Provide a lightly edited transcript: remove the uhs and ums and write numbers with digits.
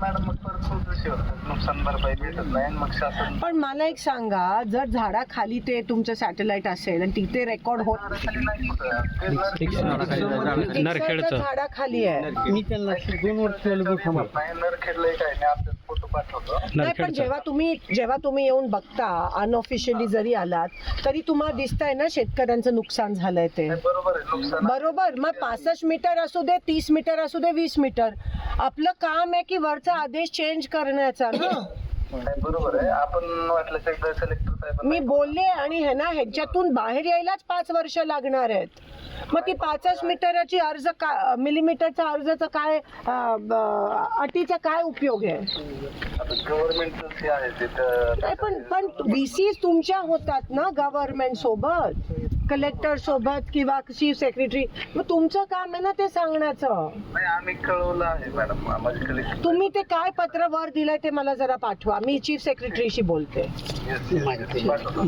Madam मग परत नुकसान भरपाई भेटत नाही मग शासन. पण मला एक सांगा, जर झाडाखाली ते तुमचं सॅटेलाइट असेल आणि तिथे रेकॉर्ड होत नरखेडचं झाडाखाली आहे, मी त्यांना 2 वर्ष नरखेडला काय नाही आपल्याला फोटो पाठवतो. नाही पण जेव्हा तुम्ही येऊन बघता अनऑफिशियली जरी आलात तरी तुम्हाला दिसतंय ना शेतकऱ्यांचं नुकसान झालंय ते. बरोबर आहे नुकसान. बरोबर, मग 65 मीटर असू दे, 30 मीटर असू दे, 20 मीटर, आपलं काम आहे की वरचा आदेश चेंज करण्याचा ना. बरोबर आहे. आपण वाटलं एकदा कलेक्टर साहेब मी बोलले आणि हे ना ह्याच्यातून बाहेर यायलाच 5 वर्ष लागणार आहेत. मग ती 5 मीटरची अर्ज मिलीमीटरचा अर्जाचा काय अटीचा काय उपयोग आहे? गव्हर्नमेंट आहे तिथं. नाही पण VC तुमच्या होतात ना गव्हर्नमेंट सोबत, कलेक्टर सोबत किंवा चीफ सेक्रेटरी, मग तुमचं काम आहे ना ते सांगण्याचं. नाही आम्ही कळवलं आहे मॅडम माझे कलेक्टर. तुम्ही ते काय पत्र वर दिलंय ते मला जरा पाठवा, मी चीफ सेक्रेटरीशी बोलते. पाठवतो.